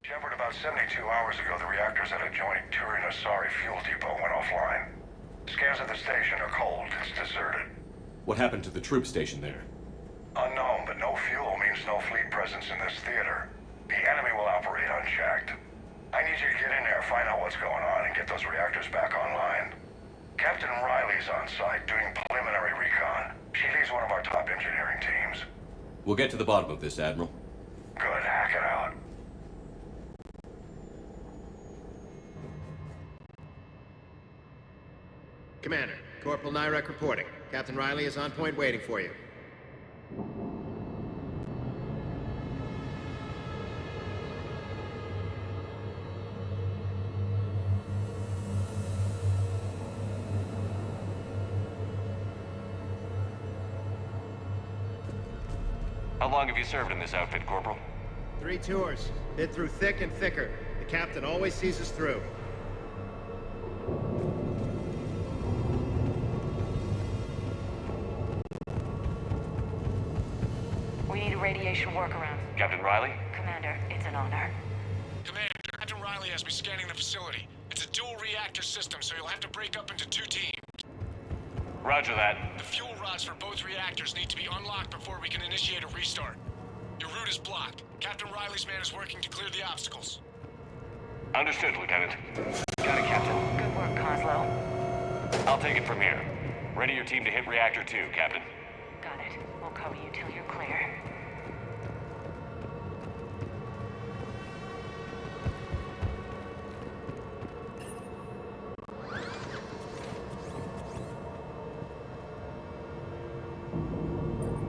Shepard, about 72 hours ago, the reactors at adjoining Asari fuel depot went offline. Scans at the station are cold. It's deserted. What happened to the troop station there? Unknown, but no fuel means no fleet presence in this theater. The enemy will operate unchecked. I need you to get in there, find out what's going on, and get those reactors back online. Captain Riley's on site doing preliminary recon. She leads one of our top engineering teams. We'll get to the bottom of this, Admiral. Good, hack it out. Commander, Corporal Nyrek reporting. Captain Riley is on point waiting for you. How long have you served in this outfit, Corporal? 3 tours. Been through thick and thicker. The captain always sees us through. We need a radiation workaround. Captain Riley? Commander, it's an honor. Commander, Captain Riley has me scanning the facility. It's a dual reactor system, so you'll have to break up into 2 teams. Roger that. The fuel rods for both reactors need to be unlocked before we can initiate a restart. Your route is blocked. Captain Riley's man is working to clear the obstacles. Understood, Lieutenant. Got it, Captain. Good work, Coslow. I'll take it from here. Ready your team to hit Reactor 2, Captain. Got it. We'll cover you till you're clear.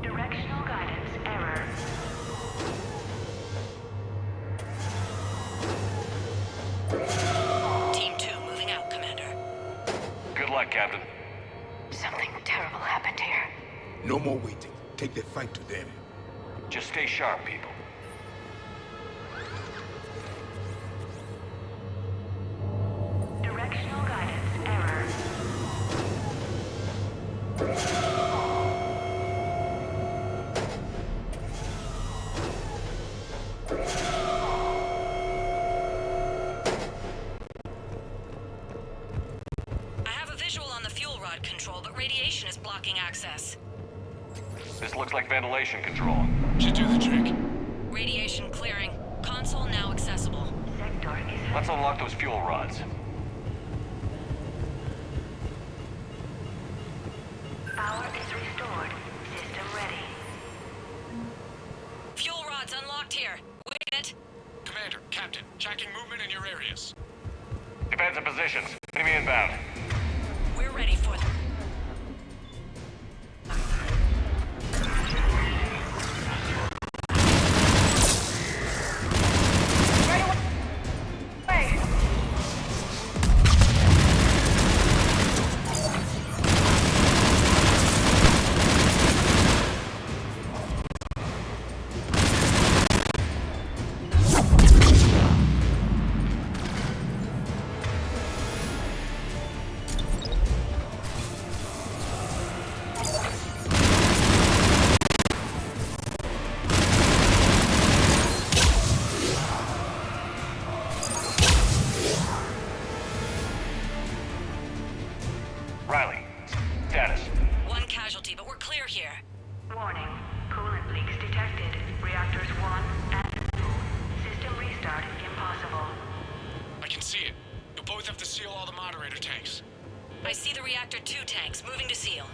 Directional guidance error. Team 2 moving out, Commander. Good luck, Captain. Something terrible happened here. No more waiting. Take the fight to them. Just stay sharp, people. Directional guidance error. I have a visual on the fuel rod control, but radiation is blocking access. This looks like ventilation control. Should do the trick. Radiation clearing. Console now accessible. Sector is... Let's unlock those fuel rods. Power is restored. System ready. Fuel rods unlocked here. Wait. Commander, Captain, tracking movement in your areas. Defensive positions. Enemy inbound. We're ready for them. Riley, status. One casualty, but we're clear here. Warning. Coolant leaks detected. Reactors 1 and 2. System restart impossible. I can see it. You'll both have to seal all the moderator tanks. I see the reactor 2 tanks moving to seal.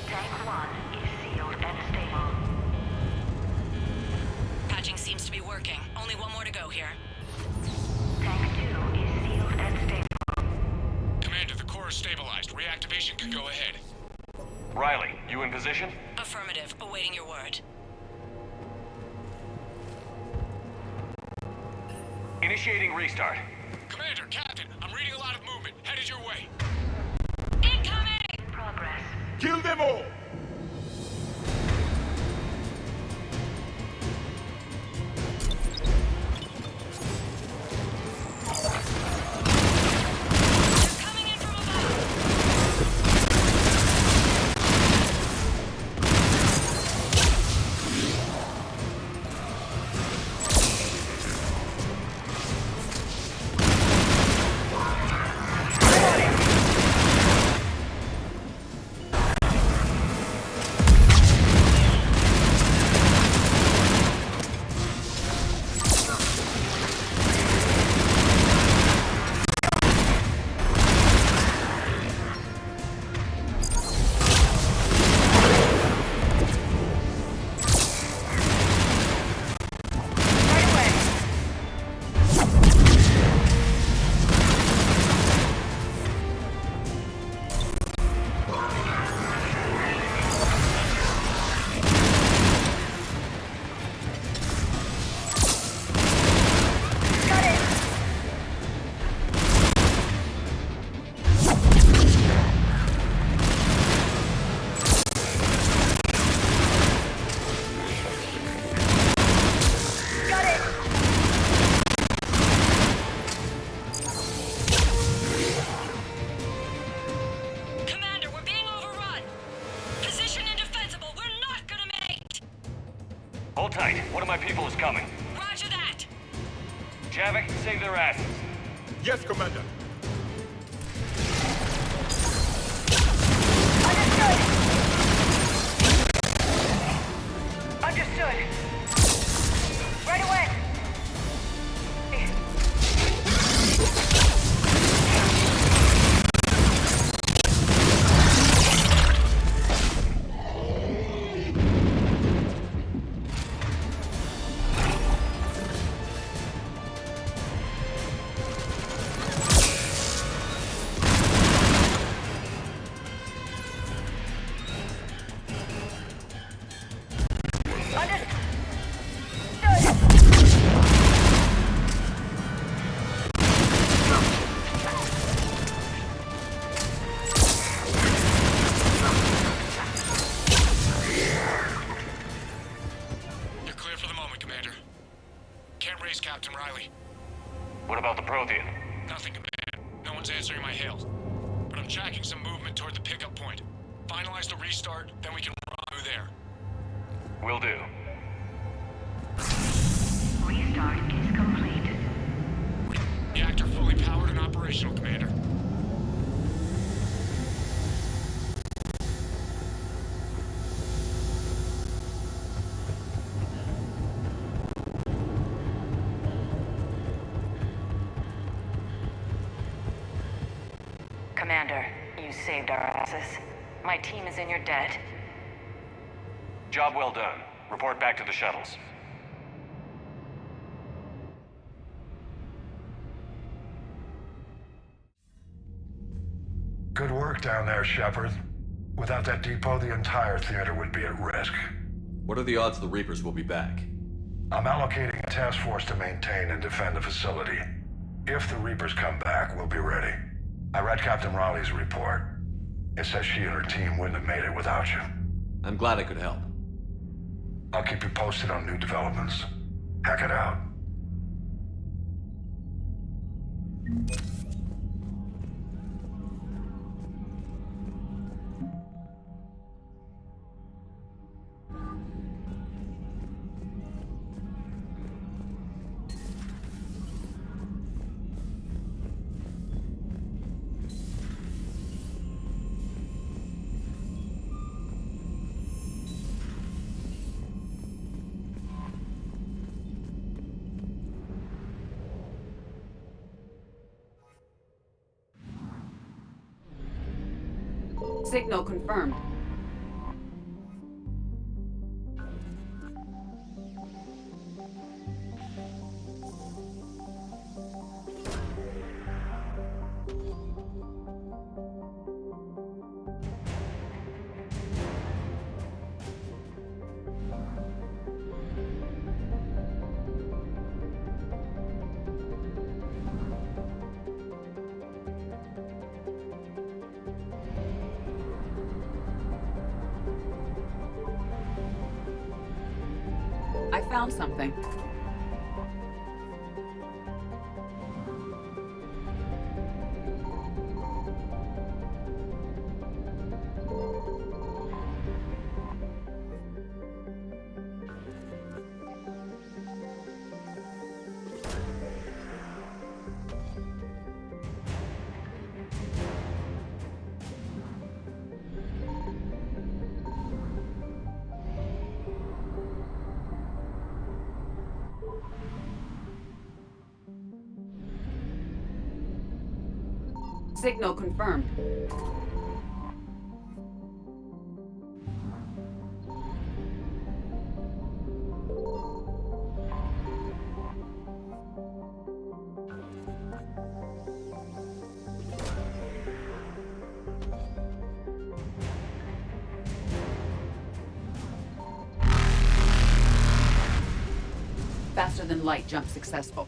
Tank 1 is sealed and stable. Patching seems to be working. Only one more to go here. Tank 2 is sealed and stable. Commander, the core is stabilized. Reactivation can go ahead. Riley, you in position? Affirmative. Affirmative. Awaiting your word. Initiating restart. Commander, Captain, I'm reading a lot of movement. Headed your way. Incoming! Progress. Kill them all! They're coming in from above! Commander, we're being overrun! Position indefensible, we're not gonna make! Hold tight. One of my people is coming. Roger that! Javik, save their asses. Yes, Commander. Understood. Right away. You're clear for the moment, Commander. Can't raise Captain Riley. What about the Prothean? Nothing, Commander. No one's answering my hails. But I'm tracking some movement toward the pickup point. Finalize the restart, then we can rendezvous there. Will do. Restart is complete. Reactor fully powered and operational, Commander. Commander, you saved our asses. My team is in your debt. Job well done. Report back to the shuttles. Good work down there, Shepard. Without that depot, the entire theater would be at risk. What are the odds the Reapers will be back? I'm allocating a task force to maintain and defend the facility. If the Reapers come back, we'll be ready. I read Captain Raleigh's report. It says she and her team wouldn't have made it without you. I'm glad I could help. I'll keep you posted on new developments. Hack it out. Signal confirmed. found something. Signal confirmed. Faster than light jump successful.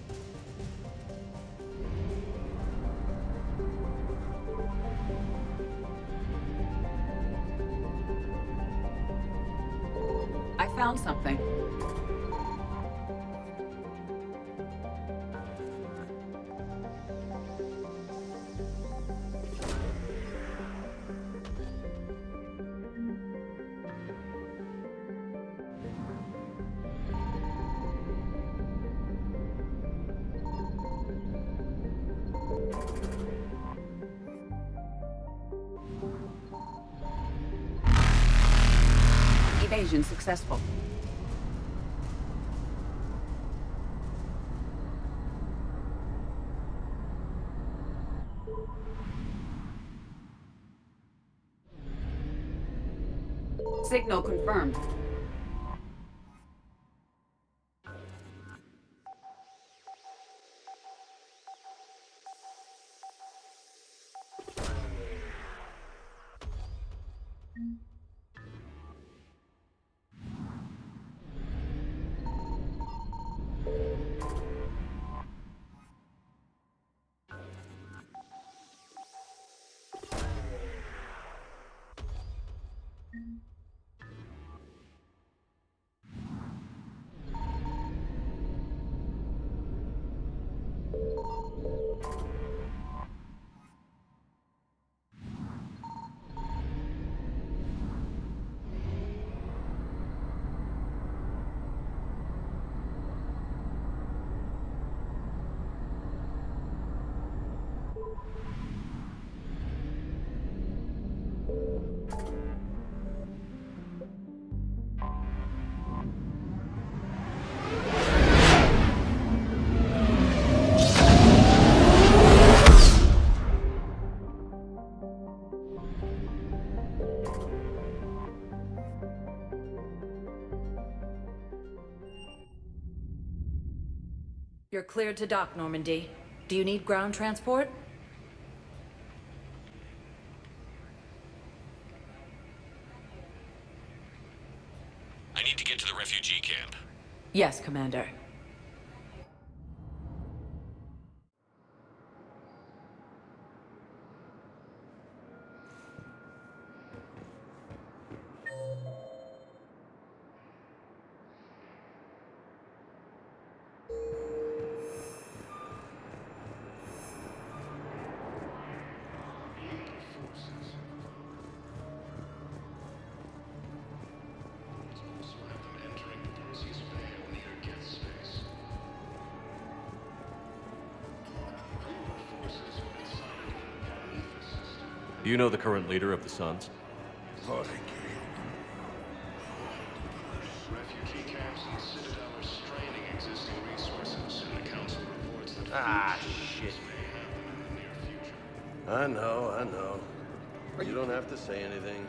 I found something. Evasion successful. Signal confirmed. You're cleared to dock, Normandy. Do you need ground transport? I need to get to the refugee camp. Yes, Commander. Do you know the current leader of the Suns? Refugee camps in the Citadel are straining existing resources, and the Council reports that shit. may happen in the near future. I know. You don't have to say anything.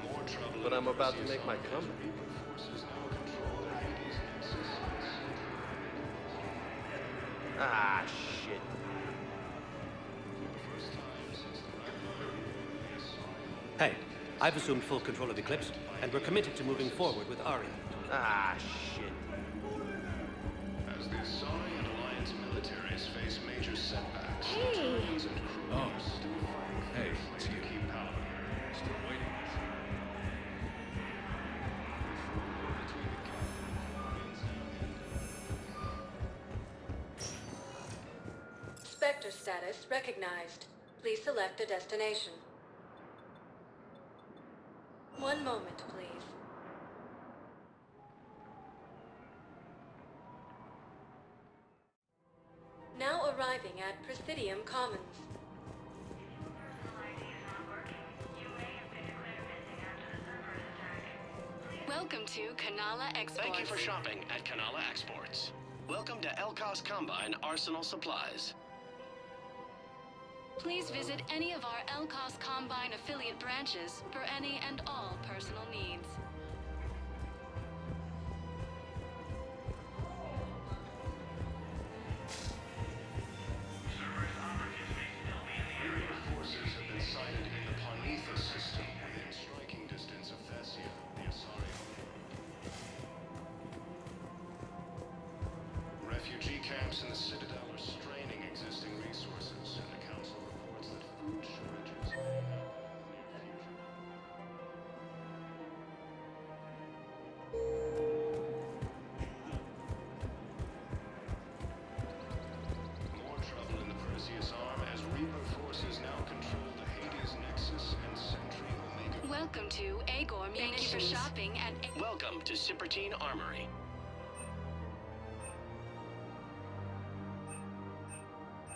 But I'm about to make my comeback. Forces now control the Hades Nexus. Shit. Hey, I've assumed full control of Eclipse, and we're committed to moving forward with Ari. Shit. As the Asari and Alliance militaries face major setbacks, Hey. Terrans and crew are still fighting Hey, fiercely it's to you. keep power. Still waiting. Between the reactor status recognized. Please select a destination. One moment, please. Now arriving at Presidium Commons. Welcome to Kanala Exports. Thank you for shopping at Kanala Exports. Welcome to Elkos Combine Arsenal Supplies. Please visit any of our Elkos Combine affiliate branches for any and all personal needs. Forces have been sighted in the Ponetha system within striking distance of Thessia, the Asari. Refugee camps in the Citadel are straining existing resources, and the Council reports that food shortages may happen in the near future. More trouble in the Perseus Arm as Reaper forces now control the Hades Nexus and Sentry Omega. Welcome to Agor Munitions. Thank you for shopping at... Welcome to Cipertine Armory.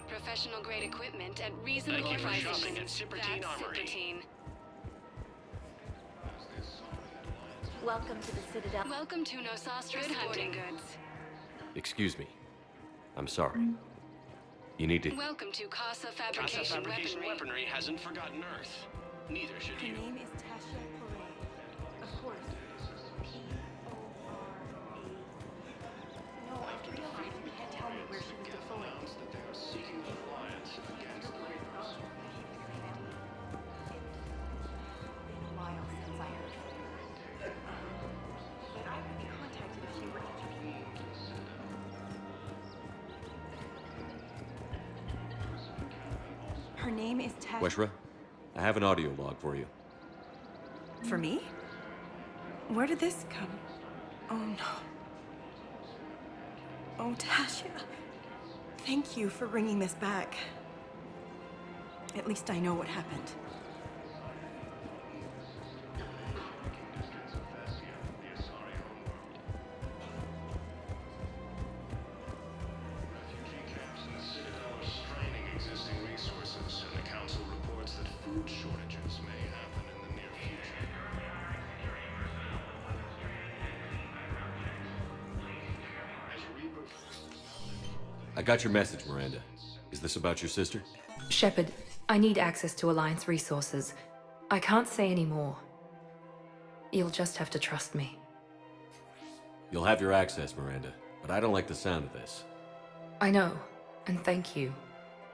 Professional grade equipment at reasonable Thank you for prices. shopping at Cipertine That's Armory. Cipertine. Welcome to the Citadel. Welcome to Nosastra Sporting Goods. Excuse me. I'm sorry. You need to... Welcome to Casa Casa Fabrication Fabrication Weaponry. Weaponry hasn't forgotten Earth. Neither should you. Her name is Tasha Correa. Of course. P-O-R-A. No, I realize you can't tell me where she was deployed. That they are seeking compliance against the Reapers. It's been a while since I heard from her. But I would be contacted if you were interested. Her name is Tasha. Weshra, I have an audio log for you. For me? Where did this come? Oh no. Oh, Tasha. Thank you for bringing this back. At least I know what happened. Refugee camps in the Citadel are straining existing resources, and the Council reports that food shortages may happen in the near future. As Reaper forces I got your message, Miranda. Is this about your sister? Shepard, I need access to Alliance resources. I can't say any more. You'll just have to trust me. You'll have your access, Miranda, but I don't like the sound of this. I know, and thank you.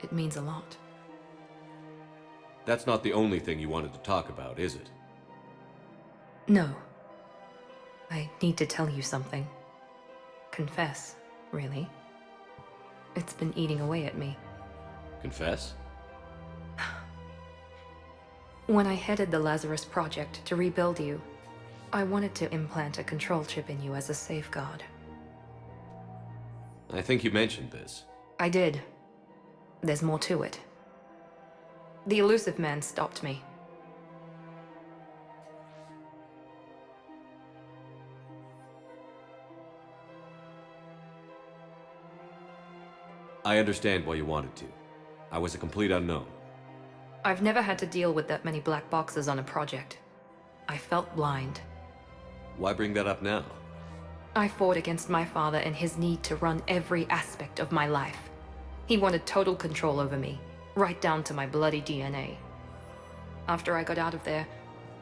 It means a lot. That's not the only thing you wanted to talk about, is it? No. I need to tell you something. Confess, really. It's been eating away at me. Confess? When I headed the Lazarus Project to rebuild you, I wanted to implant a control chip in you as a safeguard. I think you mentioned this. I did. There's more to it. The elusive man stopped me. I understand why you wanted to. I was a complete unknown. I've never had to deal with that many black boxes on a project. I felt blind. Why bring that up now? I fought against my father and his need to run every aspect of my life. He wanted total control over me, right down to my bloody DNA. After I got out of there,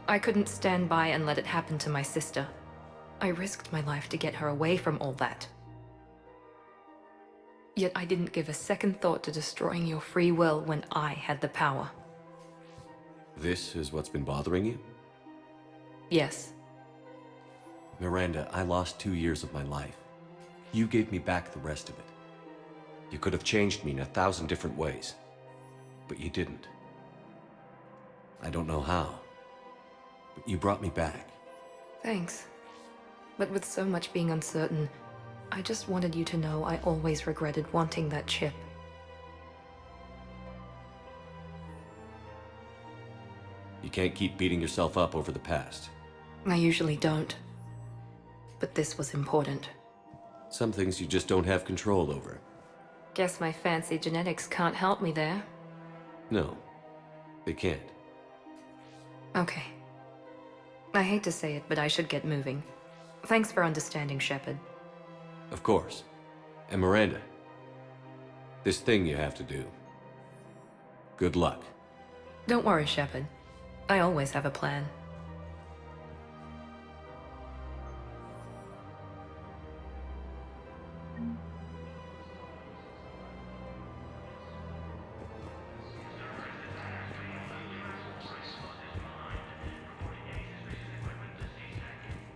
I couldn't stand by and let it happen to my sister. I risked my life to get her away from all that. Yet I didn't give a second thought to destroying your free will when I had the power. This is what's been bothering you? Yes. Miranda, I lost 2 years of my life. You gave me back the rest of it. You could have changed me in 1,000 different ways, but you didn't. I don't know how, but you brought me back. Thanks. But with so much being uncertain, I just wanted you to know I always regretted wanting that chip. You can't keep beating yourself up over the past. I usually don't. But this was important. Some things you just don't have control over. Guess my fancy genetics can't help me there. No, they can't. Okay. I hate to say it, but I should get moving. Thanks for understanding, Shepard. Of course. And Miranda, this thing you have to do. Good luck. Don't worry, Shepard. I always have a plan.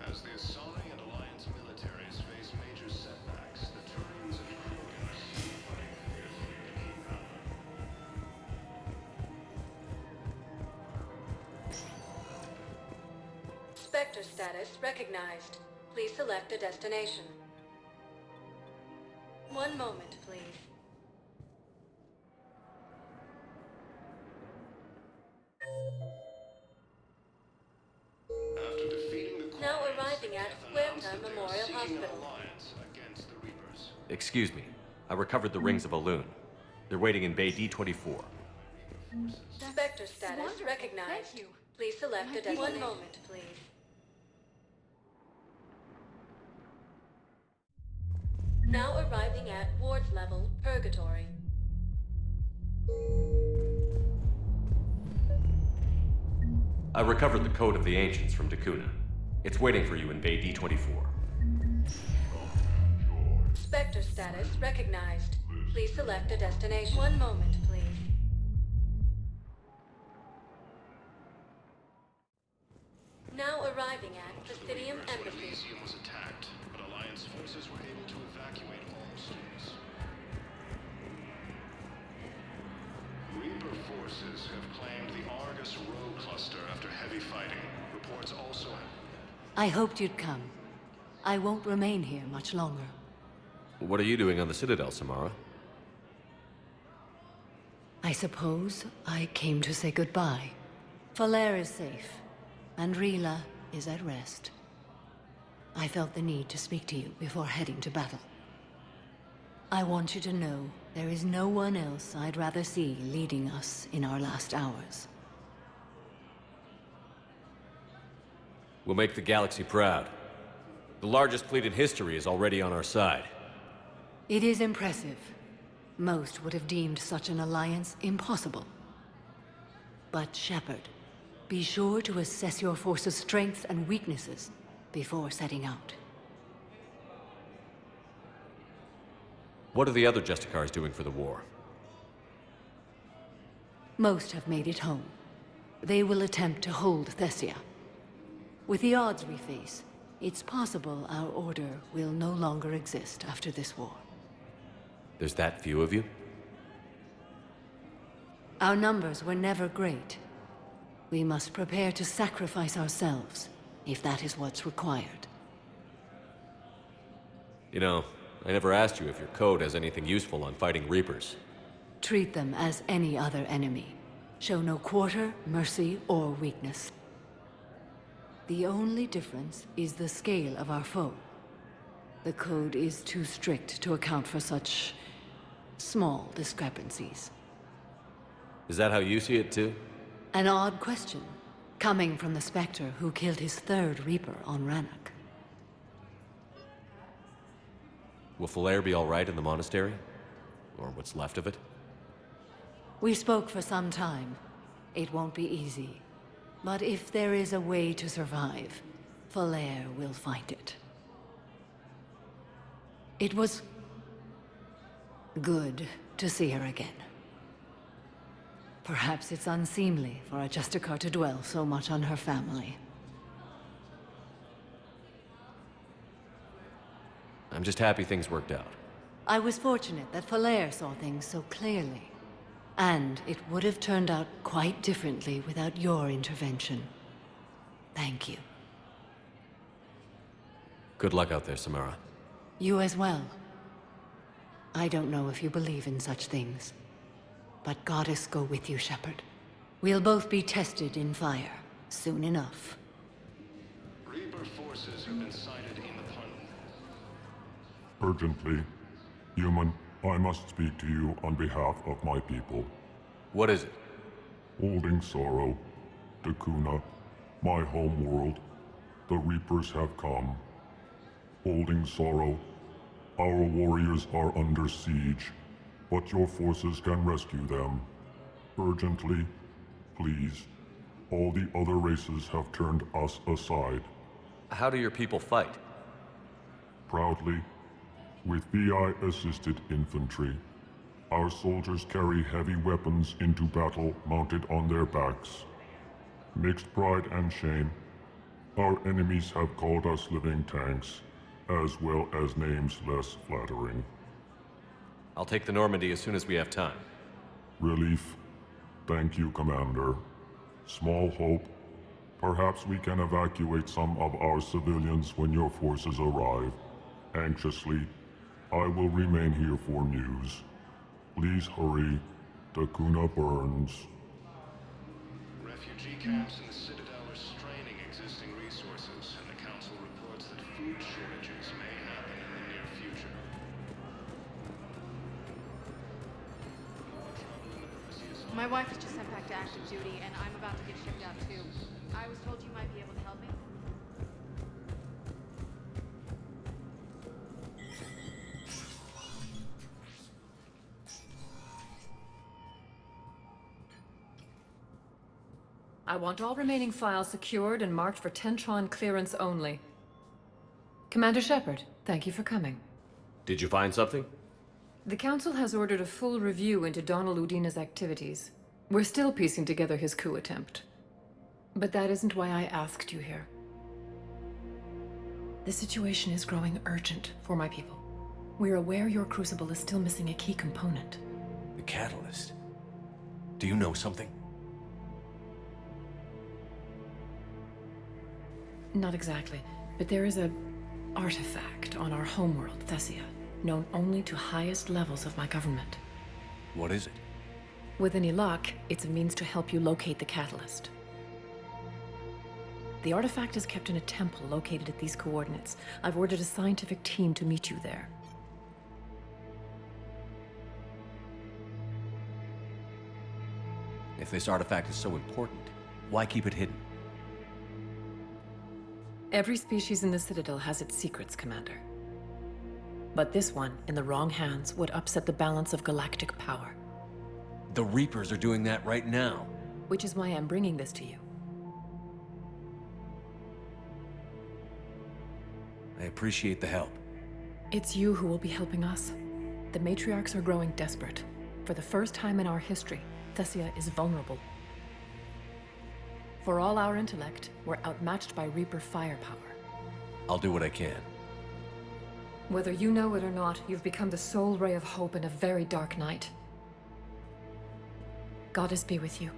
As the Asari and Alliance militaries face major setbacks, the Turians and Krogans Spectre status recognized. Please select a destination. One moment, please. After defeating the Now arriving at Huerta Memorial Hospital. Alliance against the Reapers. Excuse me. I recovered the rings of Elune. They're waiting in Bay D-24. Spectre status recognized. Thank you. Please select a destination. One moment, please. Now arriving at Ward's level, Purgatory. I recovered the Code of the Ancients from Dakuna. It's waiting for you in Bay D-24. Spectre status recognized. Please select a destination. One moment, please. Now arriving at Presidium Embassy. Elysium was attacked, but Alliance forces were able to evacuate all students. Reaper forces have claimed the Argus Row cluster after heavy fighting. Reports also have... I hoped you'd come. I won't remain here much longer. What are you doing on the Citadel, Samara? I suppose I came to say goodbye. Falair is safe, and Rila is at rest. I felt the need to speak to you before heading to battle. I want you to know there is no one else I'd rather see leading us in our last hours. We'll make the galaxy proud. The largest fleet in history is already on our side. It is impressive. Most would have deemed such an alliance impossible. But Shepard, be sure to assess your force's strengths and weaknesses before setting out. What are the other Justicars doing for the war? Most have made it home. They will attempt to hold Thessia. With the odds we face, it's possible our order will no longer exist after this war. There's that few of you? Our numbers were never great. We must prepare to sacrifice ourselves, if that is what's required. You know, I never asked you if your code has anything useful on fighting Reapers. Treat them as any other enemy. Show no quarter, mercy, or weakness. The only difference is the scale of our foe. The code is too strict to account for such small discrepancies. Is that how you see it too? An odd question, coming from the Spectre who killed his third Reaper on Rannoch. Will Falair be all right in the monastery? Or what's left of it? We spoke for some time. It won't be easy. But if there is a way to survive, Falair will find it. It was good to see her again. Perhaps it's unseemly for a Justicar to dwell so much on her family. I'm just happy things worked out. I was fortunate that Falair saw things so clearly. And it would have turned out quite differently without your intervention. Thank you. Good luck out there, Samara. You as well. I don't know if you believe in such things, but Goddess go with you, Shepard. We'll both be tested in fire, soon enough. Reaper forces have been sighted in the pun. Urgently. Human, I must speak to you on behalf of my people. What is it? Holding sorrow. Dakuna, my home world. The Reapers have come. Holding sorrow. Our warriors are under siege, but your forces can rescue them. Urgently, please. All the other races have turned us aside. How do your people fight? Proudly, with VI-assisted infantry. Our soldiers carry heavy weapons into battle mounted on their backs. Mixed pride and shame, our enemies have called us living tanks, as well as names less flattering. I'll take the Normandy as soon as we have time. Relief. Thank you, Commander. Small hope. Perhaps we can evacuate some of our civilians when your forces arrive. Anxiously, I will remain here for news. Please hurry. Dakuna burns. Refugee camps in the Citadel are straining existing resources, and the Council reports that food shortages may happen in the near future. My wife was just sent back to active duty, and I'm about to get shipped out too. I was told you might be able to help me. I want all remaining files secured and marked for Tentron clearance only. Commander Shepard, thank you for coming. Did you find something? The Council has ordered a full review into Donald Udina's activities. We're still piecing together his coup attempt. But that isn't why I asked you here. The situation is growing urgent for my people. We're aware your crucible is still missing a key component. The catalyst. Do you know something? Not exactly, but there is a artifact on our homeworld, Thessia, known only to highest levels of my government. What is it? With any luck, it's a means to help you locate the catalyst. The artifact is kept in a temple located at these coordinates. I've ordered a scientific team to meet you there. If this artifact is so important, why keep it hidden? Every species in the Citadel has its secrets, Commander. But this one, in the wrong hands, would upset the balance of galactic power. The Reapers are doing that right now. Which is why I'm bringing this to you. I appreciate the help. It's you who will be helping us. The matriarchs are growing desperate. For the first time in our history, Thessia is vulnerable. For all our intellect, we're outmatched by Reaper firepower. I'll do what I can. Whether you know it or not, you've become the sole ray of hope in a very dark night. Goddess be with you.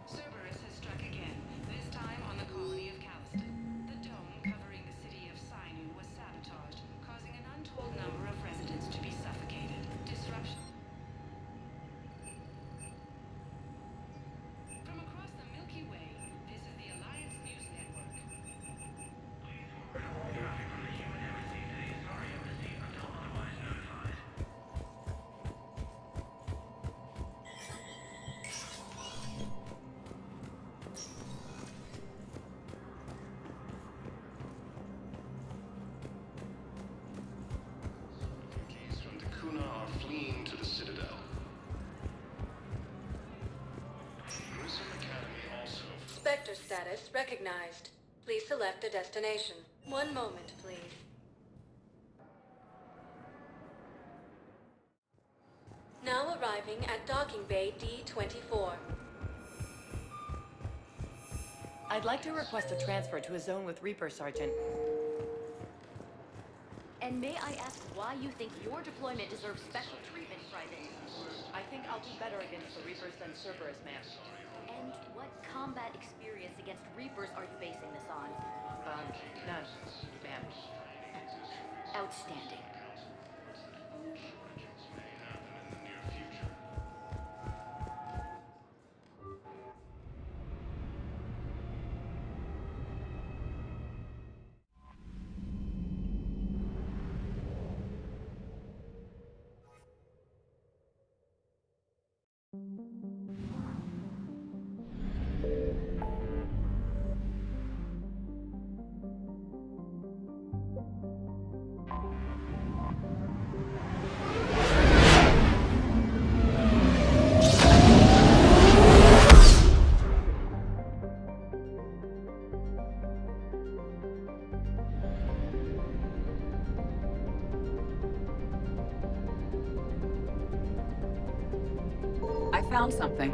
Cerberus has struck again, this time on the colony of Calliston. The dome covering the city of Sinu was sabotaged, causing an untold number of residents to be suffocated. Disruption. From across the Milky Way, this is the Alliance News Network. Keys from Dakuna are fleeing to the Citadel. Grissom Academy also. Spectre status recognized. Please select a destination. One moment, please. Now arriving at Docking Bay D-24. I'd like to request a transfer to a zone with Reaper, Sergeant. And may I ask why you think your deployment deserves special treatment, Private? I think I'll do better against the Reapers than Cerberus, ma'am. And what combat experience against Reapers are you basing this on? None, ma'am. Outstanding. I found something.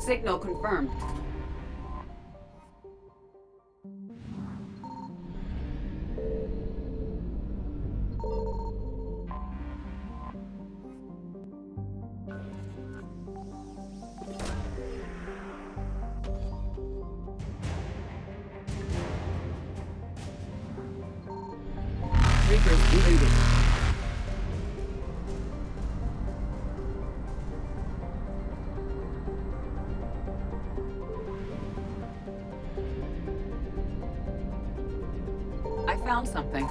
Signal confirmed. Reapers deleted. I found something.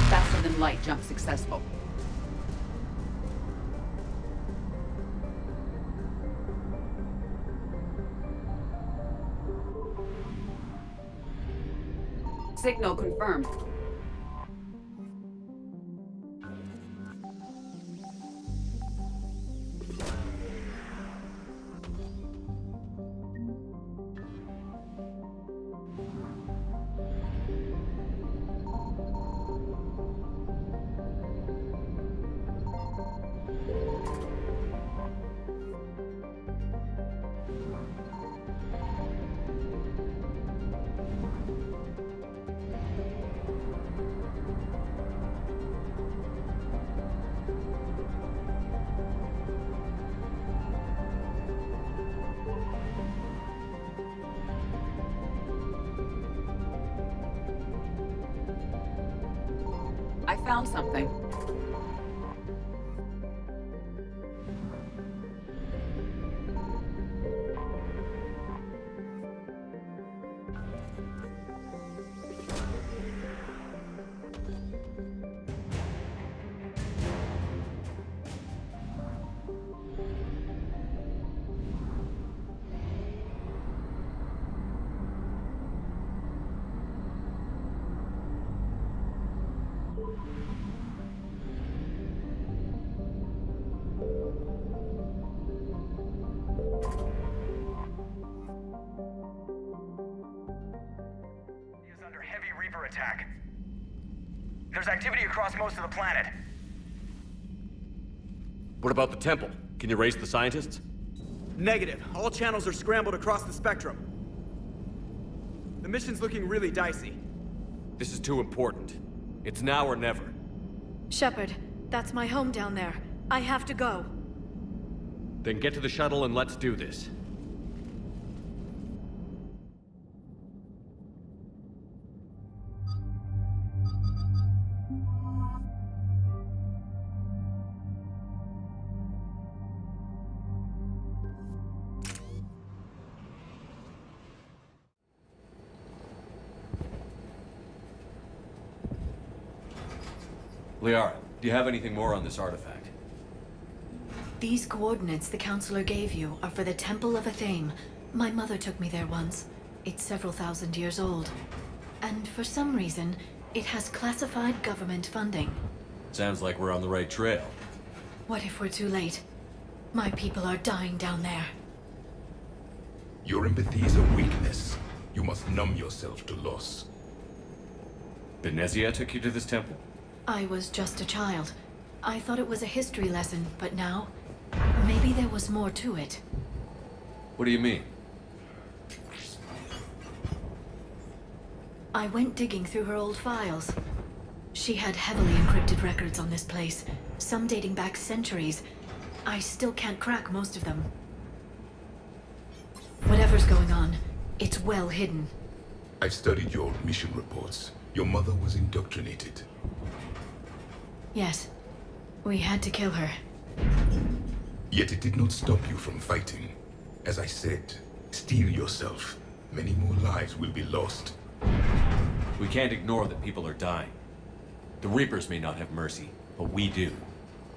Faster than light jump successful. Signal confirmed. I found something. Attack. There's activity across most of the planet. What about the temple? Can you raise the scientists? Negative. All channels are scrambled across the spectrum. The mission's looking really dicey. This is too important. It's now or never. Shepard, that's my home down there. I have to go. Then get to the shuttle and let's do this. Liara, do you have anything more on this artifact? These coordinates the Counselor gave you are for the Temple of Athame. My mother took me there once. It's several thousand years old. And for some reason, it has classified government funding. Sounds like we're on the right trail. What if we're too late? My people are dying down there. Your empathy is a weakness. You must numb yourself to loss. Benezia took you to this temple? I was just a child. I thought it was a history lesson, but now, maybe there was more to it. What do you mean? I went digging through her old files. She had heavily encrypted records on this place, some dating back centuries. I still can't crack most of them. Whatever's going on, it's well hidden. I've studied your mission reports. Your mother was indoctrinated. Yes, we had to kill her. Yet it did not stop you from fighting. As I said, steel yourself. Many more lives will be lost. We can't ignore that people are dying. The Reapers may not have mercy, but we do.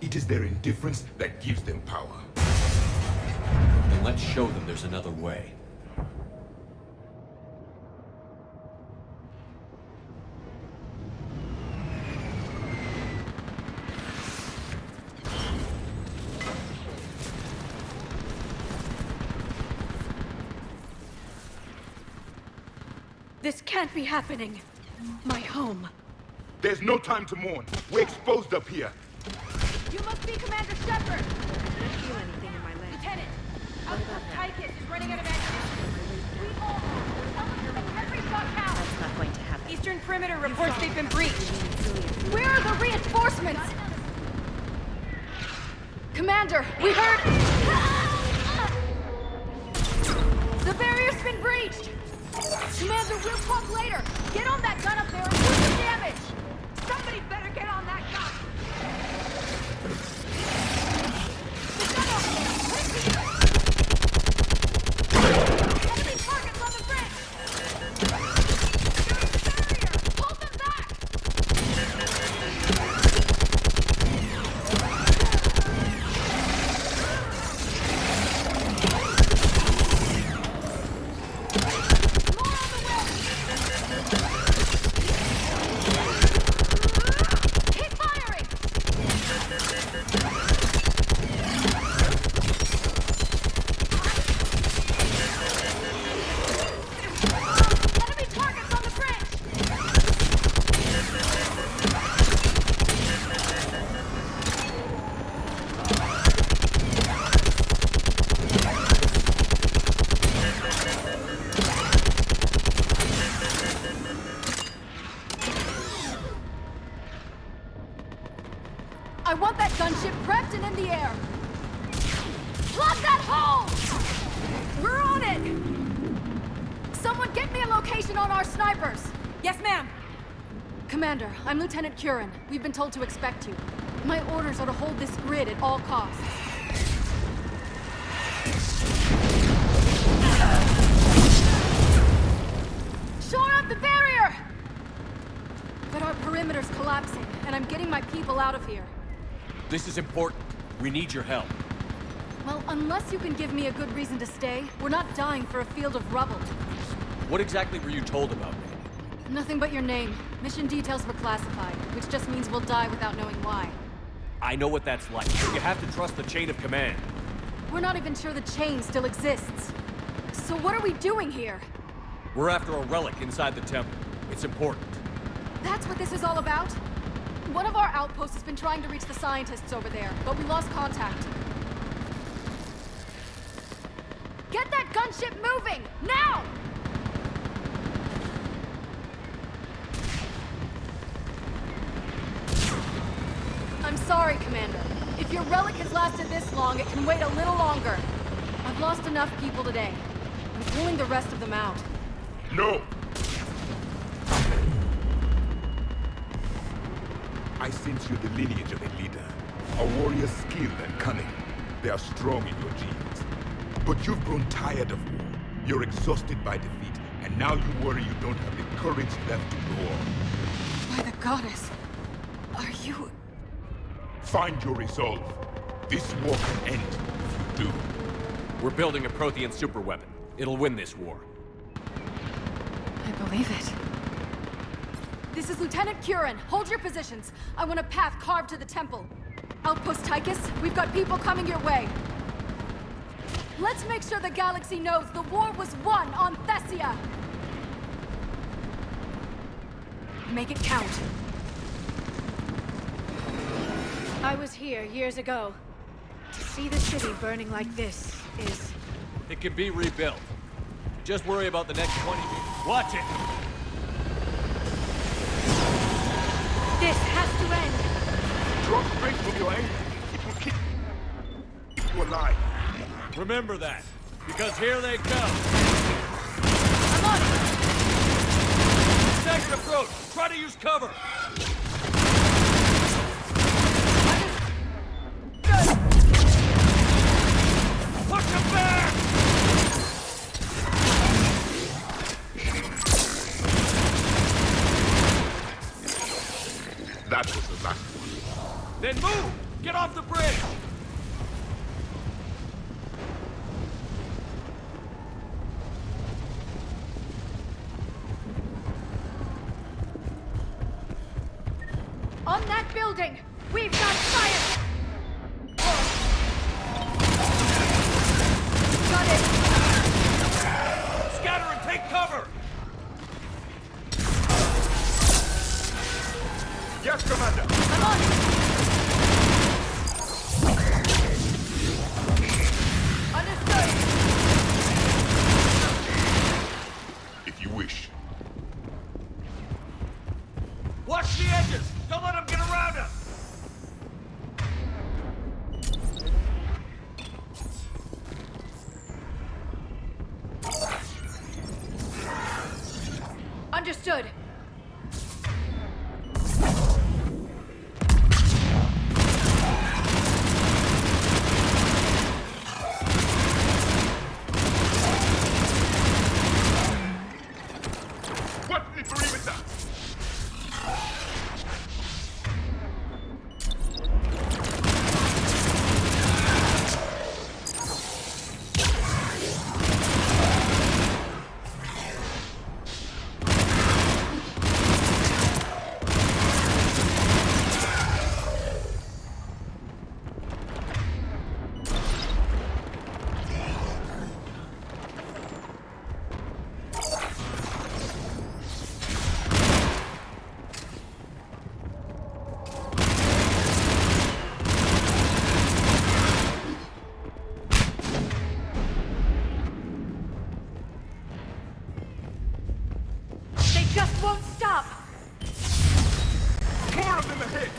It is their indifference that gives them power. Then let's show them there's another way. This can't be happening. My home. There's no time to mourn. We're exposed up here. You must be Commander Shepard! I don't feel anything in my leg. Lieutenant! What about Tychus is running out of ammunition. We all Henry shot out! That's not going to happen. Eastern Perimeter reports they've been breached. Where are the reinforcements? Commander, we heard... The barrier's been breached! Commander, we'll talk later! Get on that gun up there and do some damage! Somebody better get on that gun! The gun over there! Enemy targets on the bridge! There's the barrier! Hold them back! I want that gunship prepped and in the air! Plug that hole! We're on it! Someone get me a location on our snipers! Yes, ma'am! Commander, I'm Lieutenant Curran. We've been told to expect you. My orders are to hold this grid at all costs. Shore up the barrier! But our perimeter's collapsing, and I'm getting my people out of here. This is important. We need your help. Well, unless you can give me a good reason to stay, we're not dying for a field of rubble. What exactly were you told about me? Nothing but your name. Mission details were classified, which just means we'll die without knowing why. I know what that's like. You have to trust the chain of command. We're not even sure the chain still exists. So what are we doing here? We're after a relic inside the temple. It's important. That's what this is all about? One of our outposts has been trying to reach the scientists over there, but we lost contact. Get that gunship moving! Now! I'm sorry, Commander. If your relic has lasted this long, it can wait a little longer. I've lost enough people today. I'm pulling the rest of them out. No! I sense you're the lineage of a leader. A warrior skilled and cunning. They are strong in your genes. But you've grown tired of war. You're exhausted by defeat, and now you worry you don't have the courage left to go on. By the goddess, are you... Find your resolve. This war can end if you do. We're building a Prothean superweapon. It'll win this war. I believe it. This is Lieutenant Curran. Hold your positions. I want a path carved to the temple. Outpost Tychus, we've got people coming your way. Let's make sure the galaxy knows the war was won on Thessia. Make it count. I was here years ago. To see the city burning like this is... It can be rebuilt. Just worry about the next 20 meters. Watch it! This has to end. Drop straight from your aim. It will keep you alive. Remember that, because here they come. I'm on it. Second approach. Try to use cover. Push him back! That was the last one. Then move! Get off the bridge! On that building, we've got fire! Got it! Scatter and take cover! Yes, Commander! I'm on it! Understood! If you wish. Watch the edges! Don't let them get around us! Understood. What's the perimeter? They just won't stop! More of them ahead!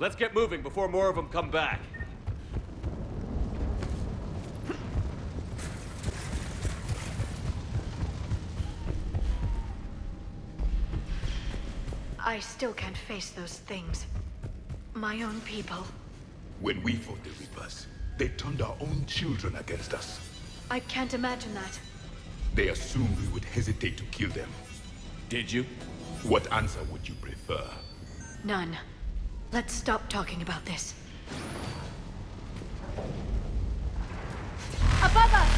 Let's get moving before more of them come back. I still can't face those things. My own people. When we fought the Reapers, they turned our own children against us. I can't imagine that. They assumed we would hesitate to kill them. Did you? What answer would you prefer? None. Let's stop talking about this. Above us!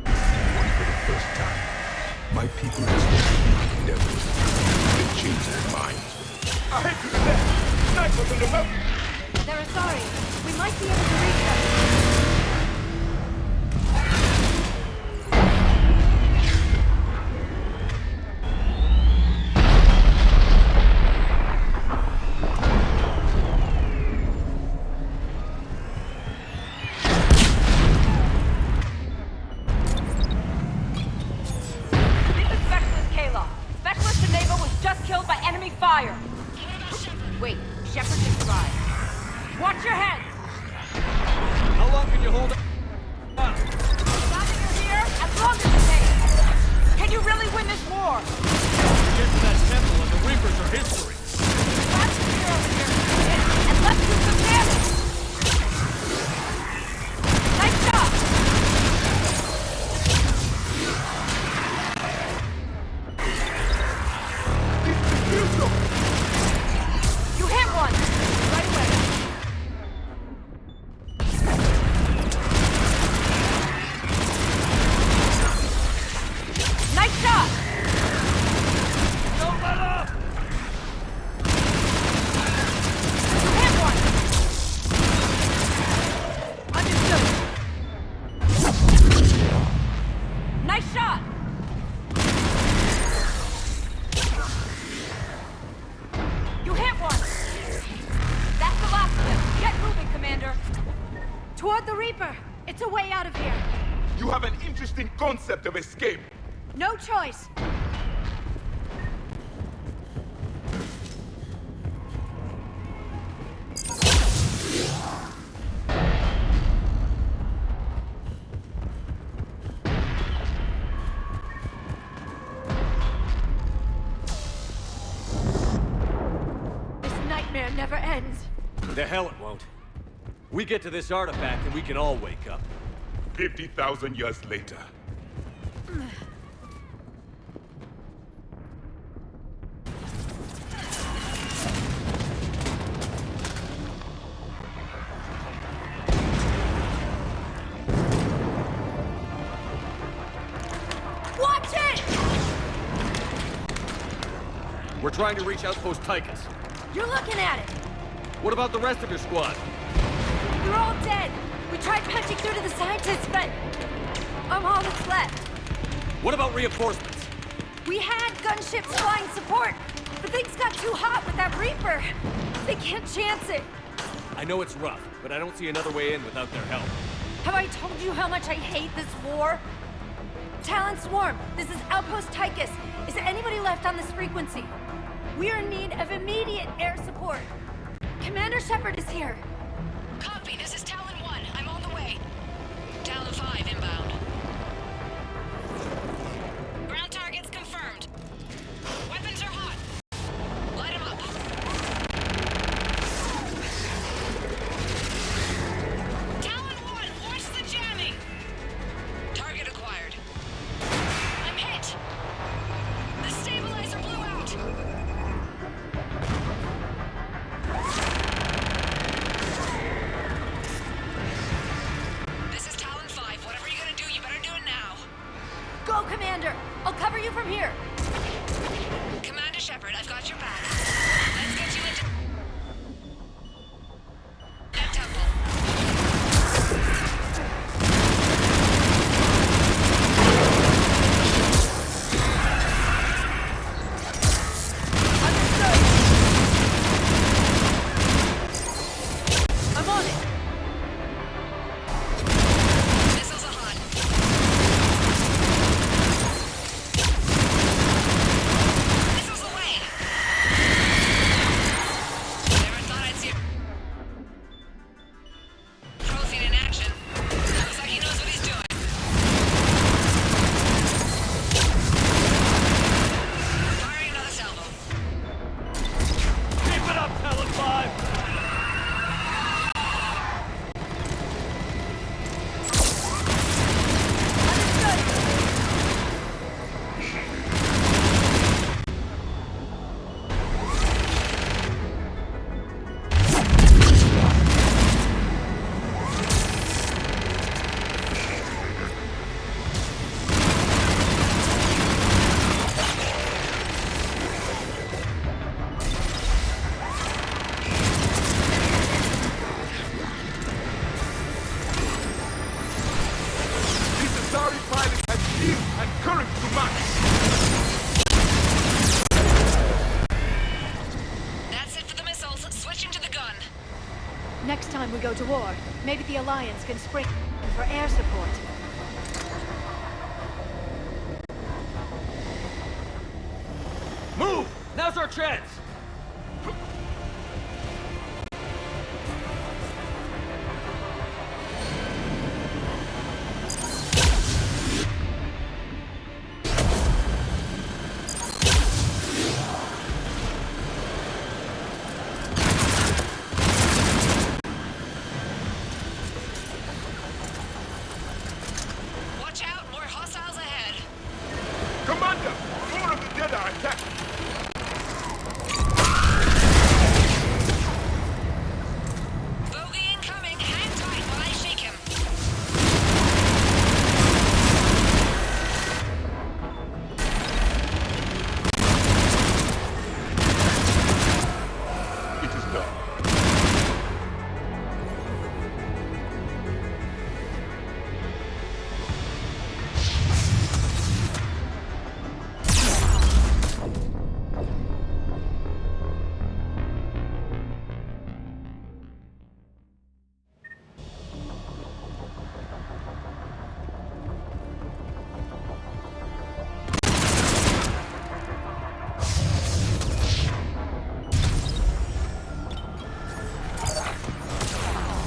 For the first time, my people respect the devils. They changed their minds. I hate to do that! Snipers on the mountain! They're Asari. We might be able to reach them. Wait, Shepard just arrived. Watch your head! How long can you hold it? Glad you're here, as long as it takes. Can you really win this war? Get to that temple and the Reapers are history. Glad you're here over here, and let's do some damage! Nice job! You hit one! Right away. Nice shot! Don't let up! You hit one! Understood. Nice shot! You hit one! That's the last of them. Get moving, Commander. Toward the Reaper. It's a way out of here. You have an interesting concept of escape. No choice. This nightmare never ends. The hell it won't. We get to this artifact and we can all wake up. 50,000 years later. Watch it! We're trying to reach Outpost Tychus. You're looking at it. What about the rest of your squad? They're all dead. We tried punching through to the scientists, but I'm all that's left. What about reinforcements? We had gunships flying support, but things got too hot with that Reaper. They can't chance it. I know it's rough, but I don't see another way in without their help. Have I told you how much I hate this war? Talon Swarm, this is Outpost Tychus. Is there anybody left on this frequency? We are in need of immediate air support. Commander Shepard is here. Copy, this is Talon 1. I'm on the way. Talon 5 inbound. Ground targets confirmed. Weapons are hot. Light them up. Talon 1, watch the jamming! Target acquired. I'm hit! The stabilizer blew out! This is Talon 5. Whatever you're gonna do, you better do it now. Go, Commander! I'll cover you from here. Commander Shepard, I've got your back. Let's get you into that temple. I'm on it. Missiles are hot. Missiles away. Next time we go to war, maybe the Alliance can spring for air support. Move! Now's our chance! Watch out, more hostiles ahead. Commander! More of the dead are attacking! Bogey incoming. Hang tight while I shake him. It is done.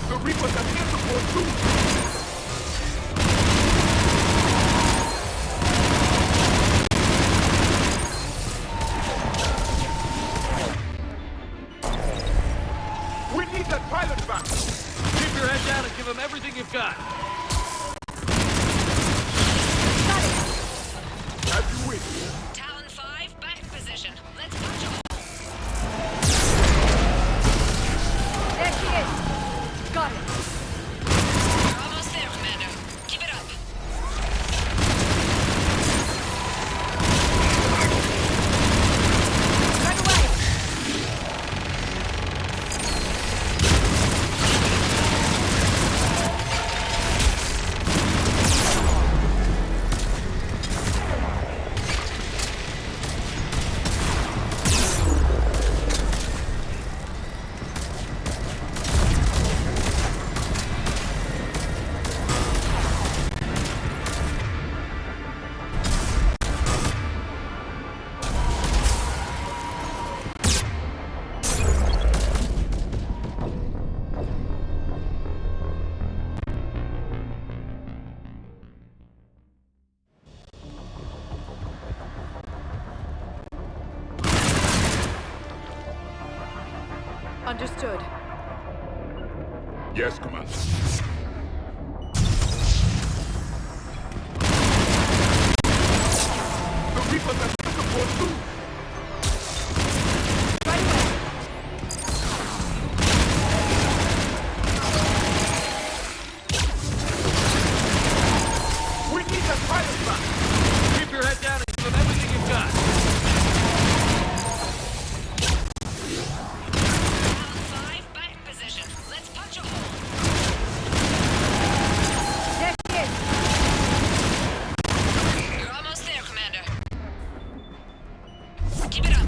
The Reapers have air support too! We need that pilot back! Keep your head down and give him everything you've got. As you wish. Talon 5, back in position. Let's punch a hole. There she is! Got it! We're almost there, Commander. Keep it up. Right away! Understood. Yes, Commander. The Reapers have air support too! Right away! We need that pilot back! Keep your head down and give him everything you've got. Talon 5, back in position. Let's punch a hole. There she is! You're almost there, Commander. Keep it up.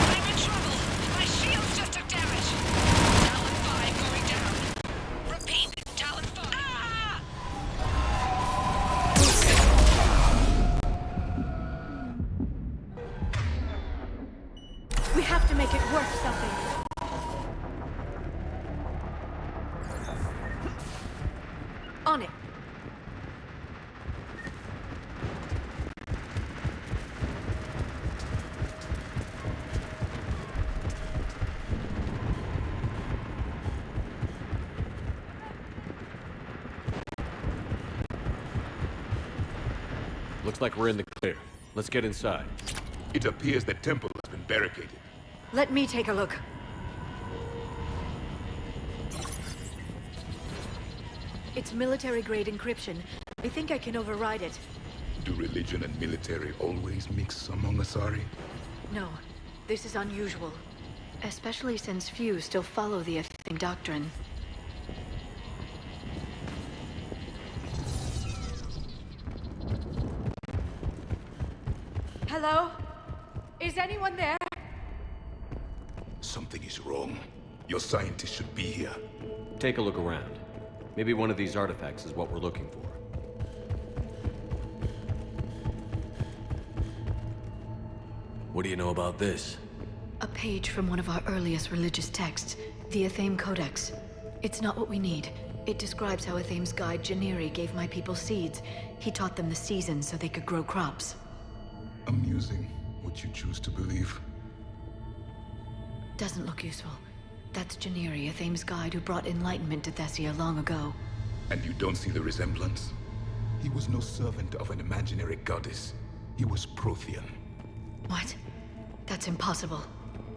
I'm in trouble. My shields just took damage. Talon 5 going down. Repeat, Talon 5. Ah! We have to make it worth something. On it. Looks like we're in the clear. Let's get inside. It appears the temple has been barricaded. Let me take a look. It's military-grade encryption. I think I can override it. Do religion and military always mix among Asari? No, this is unusual. Especially since few still follow the Athenian doctrine. Hello? Is anyone there? Something is wrong. Your scientists should be here. Take a look around. Maybe one of these artifacts is what we're looking for. What do you know about this? A page from one of our earliest religious texts, the Athame Codex. It's not what we need. It describes how Athame's guide Legedary gave my people seeds. He taught them the seasons so they could grow crops. Amusing what you choose to believe. Doesn't look useful. That's Legedary, Athame's guide who brought enlightenment to Thessia long ago. And you don't see the resemblance? He was no servant of an imaginary goddess. He was Prothean. What? That's impossible.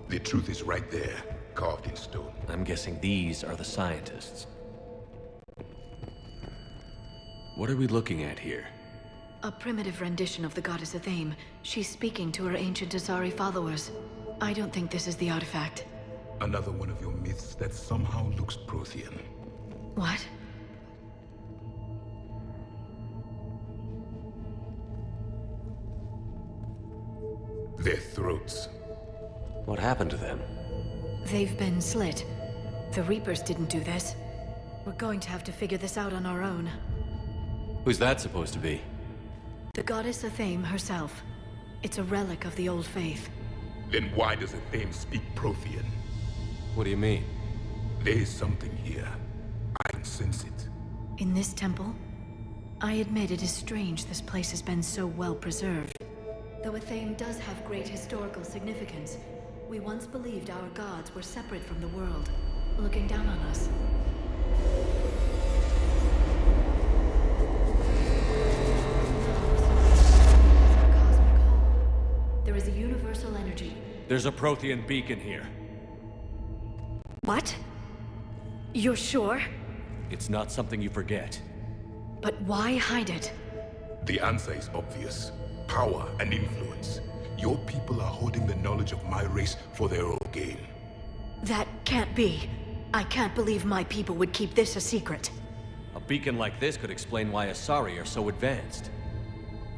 The truth is right there, carved in stone. I'm guessing these are the scientists. What are we looking at here? A primitive rendition of the goddess Athame. She's speaking to her ancient Asari followers. I don't think this is the artifact. Another one of your myths that somehow looks Prothean. What? Their throats. What happened to them? They've been slit. The Reapers didn't do this. We're going to have to figure this out on our own. Who's that supposed to be? The goddess Athame herself. It's a relic of the old faith. Then why does Athame speak Prothean? What do you mean? There is something here. I can sense it. In this temple? I admit it is strange this place has been so well preserved. Though Athame does have great historical significance, we once believed our gods were separate from the world, looking down on us. There is a universal energy. There's a Prothean beacon here. What? You're sure? It's not something you forget. But why hide it? The answer is obvious. Power and influence. Your people are holding the knowledge of my race for their own gain. That can't be. I can't believe my people would keep this a secret. A beacon like this could explain why Asari are so advanced.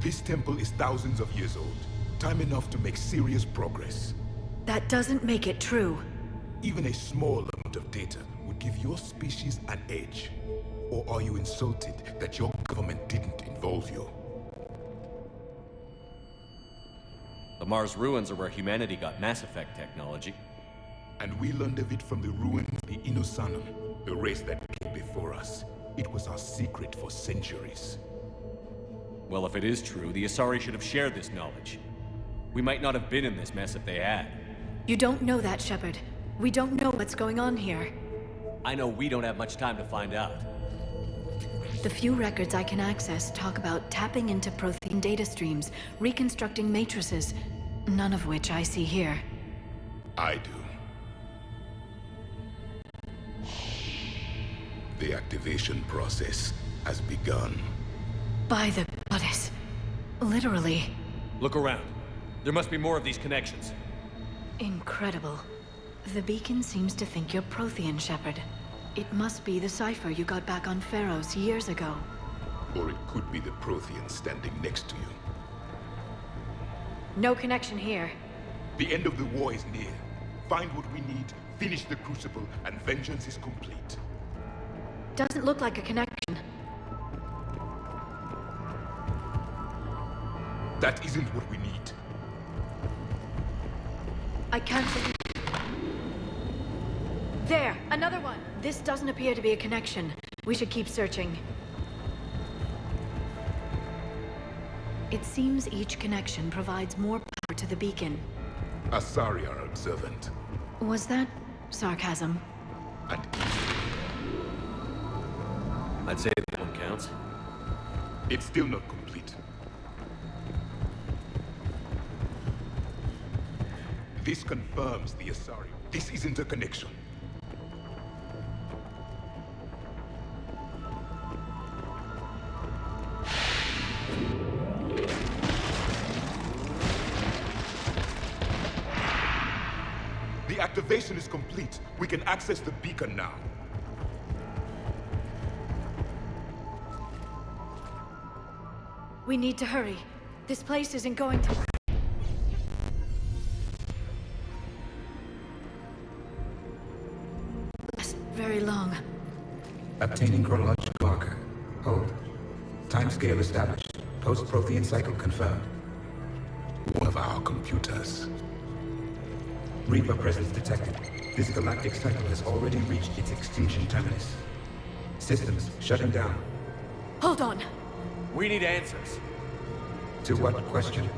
This temple is thousands of years old. Time enough to make serious progress. That doesn't make it true. Even a small amount of data would give your species an edge. Or are you insulted that your government didn't involve you? The Mars ruins are where humanity got Mass Effect technology. And we learned of it from the ruins of the Inosanum, the race that came before us. It was our secret for centuries. Well, if it is true, the Asari should have shared this knowledge. We might not have been in this mess if they had. You don't know that, Shepard. We don't know what's going on here. I know we don't have much time to find out. The few records I can access talk about tapping into Prothean data streams, reconstructing matrices, none of which I see here. I do. The activation process has begun. By the goddess. Literally. Look around. There must be more of these connections. Incredible. The beacon seems to think you're Prothean, Shepard. It must be the cipher you got back on Pharos years ago. Or it could be the Prothean standing next to you. No connection here. The end of the war is near. Find what we need, finish the Crucible, and vengeance is complete. Doesn't look like a connection. That isn't what we need. I can't believe... There! Another one! This doesn't appear to be a connection. We should keep searching. It seems each connection provides more power to the beacon. Asari are observant. Was that sarcasm? And I'd say that one counts. it's still not complete. This confirms the Asari. This isn't a connection. The activation is complete. We can access the beacon now. We need to hurry. This place isn't going to... last very long. Obtaining chronological marker. Hold. Timescale established. Post-Prothean cycle confirmed. One of our computers. Reaper presence detected. This galactic cycle has already reached its extinction terminus. Systems shutting down. Hold on. We need answers. To what question?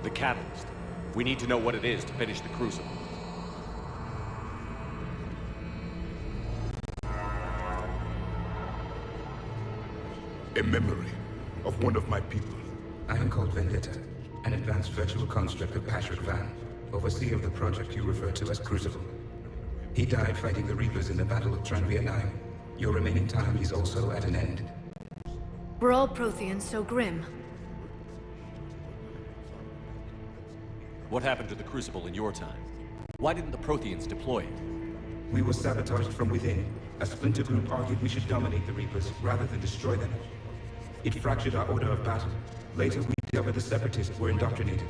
The catalyst. We need to know what it is to finish the Crucible. A memory of one of my people. I am called Vendetta, an advanced virtual construct of Patrick Van, overseer of the project you refer to as Crucible. He died fighting the Reapers in the Battle of Tranvia 9. Your remaining time is also at an end. We're all Protheans, so grim. What happened to the Crucible in your time? Why didn't the Protheans deploy it? We were sabotaged from within. A splinter group argued we should dominate the Reapers rather than destroy them. It fractured our order of battle. Later, we discovered the Separatists were indoctrinated.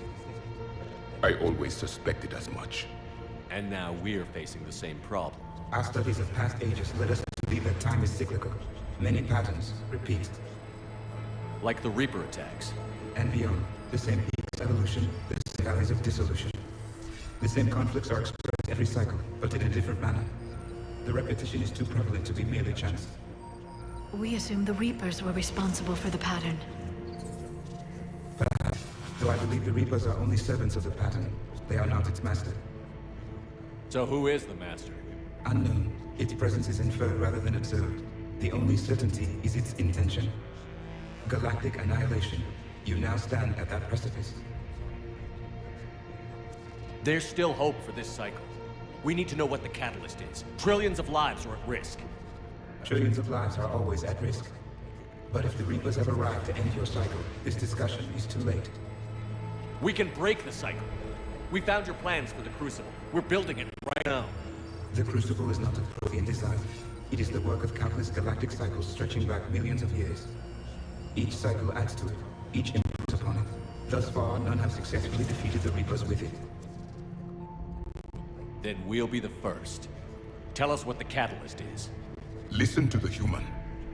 I always suspected as much. And now we're facing the same problem. Our studies of past ages led us to believe that time is cyclical. Many patterns repeat. Like the Reaper attacks. And beyond, the same peaks of evolution, the same valleys of dissolution. The same conflicts are expressed every cycle, but in a different manner. The repetition is too prevalent to be merely chance. We assumed the Reapers were responsible for the pattern. Perhaps, though I believe the Reapers are only servants of the pattern. They are not its master. So who is the master? Unknown. Its presence is inferred rather than observed. The only certainty is its intention. Galactic annihilation. You now stand at that precipice. There's still hope for this cycle. We need to know what the catalyst is. Trillions of lives are at risk. Trillions of lives are always at risk. But if the Reapers have arrived to end your cycle, this discussion is too late. We can break the cycle. We found your plans for the Crucible. We're building it right now. The Crucible is not of Prothean design. It is the work of countless galactic cycles stretching back millions of years. Each cycle adds to it. Each improves upon it. Thus far, none have successfully defeated the Reapers with it. Then we'll be the first. Tell us what the catalyst is. Listen to the human.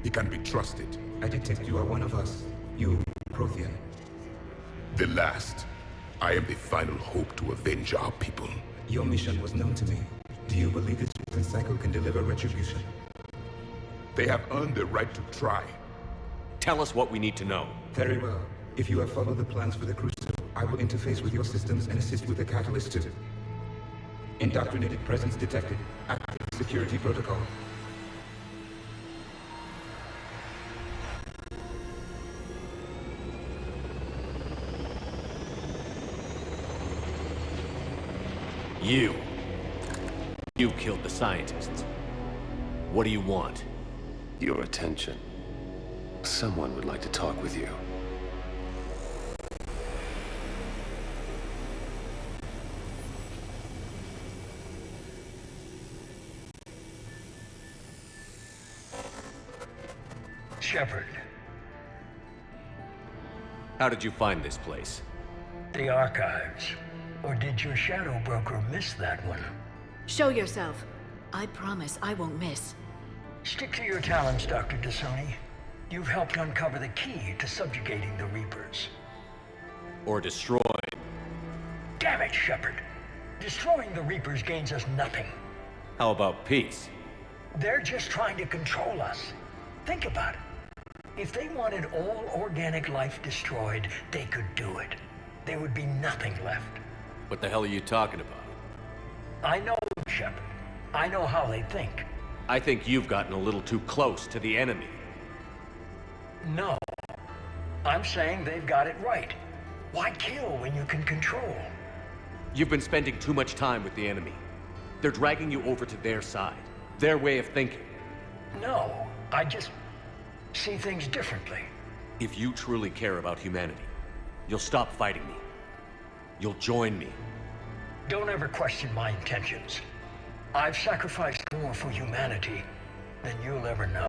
He can be trusted. I detect you are one of us. You, Prothean. The last. I am the final hope to avenge our people. Your mission was known to me. Do you believe this present cycle can deliver retribution? They have earned the right to try. Tell us what we need to know. Very well. If you have followed the plans for the Crucible, I will interface with your systems and assist with the catalyst too. Indoctrinated presence detected. Active security protocol. You killed the scientists. What do you want? Your attention. Someone would like to talk with you. Shepard. How did you find this place? The archives. Or did your shadow broker miss that one? Show yourself. I promise I won't miss. Stick to your talents, Dr. Dasani. You've helped uncover the key to subjugating the Reapers. Or destroying. Damn it, Shepard. Destroying the Reapers gains us nothing. How about peace? They're just trying to control us. Think about it. If they wanted all organic life destroyed, they could do it. There would be nothing left. What the hell are you talking about? I know, Shepard. I know how they think. I think you've gotten a little too close to the enemy. No. I'm saying they've got it right. Why kill when you can control? You've been spending too much time with the enemy. They're dragging you over to their side. Their way of thinking. No, I just see things differently. If you truly care about humanity, you'll stop fighting me. You'll join me. Don't ever question my intentions. I've sacrificed more for humanity than you'll ever know.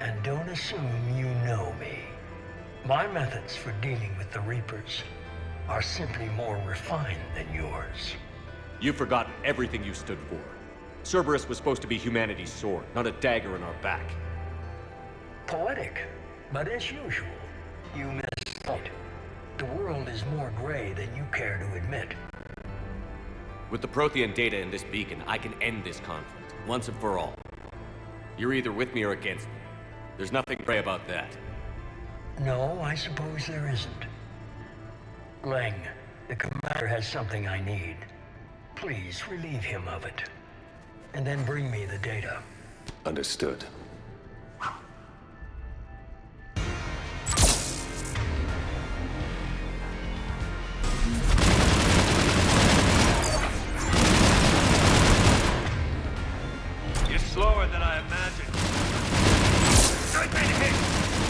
And don't assume you know me. My methods for dealing with the Reapers are simply more refined than yours. You've forgotten everything you stood for. Cerberus was supposed to be humanity's sword, not a dagger in our back. Poetic, but as usual, you missed the point. The world is more gray than you care to admit. With the Prothean data in this beacon, I can end this conflict, once and for all. You're either with me or against me. There's nothing gray about that. No, I suppose there isn't. Leng, the commander has something I need. Please relieve him of it. And then bring me the data. Understood. You're slower than I imagined. I've been hit!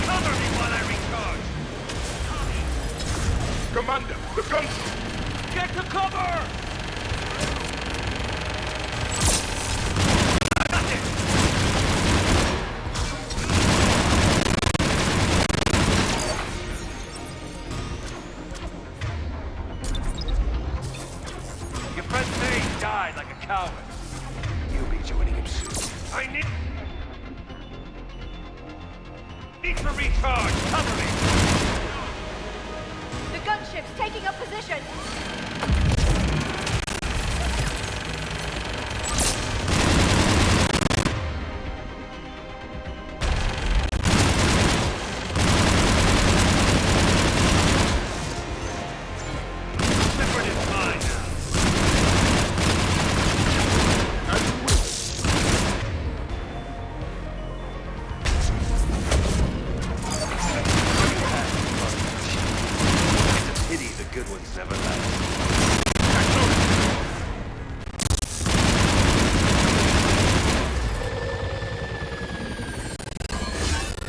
Cover me while I recharge! Commander, the gunship! Get to cover! Your friend May died like a coward. You'll be joining him soon. I need to recharge. Cover me. The gunship's taking up position.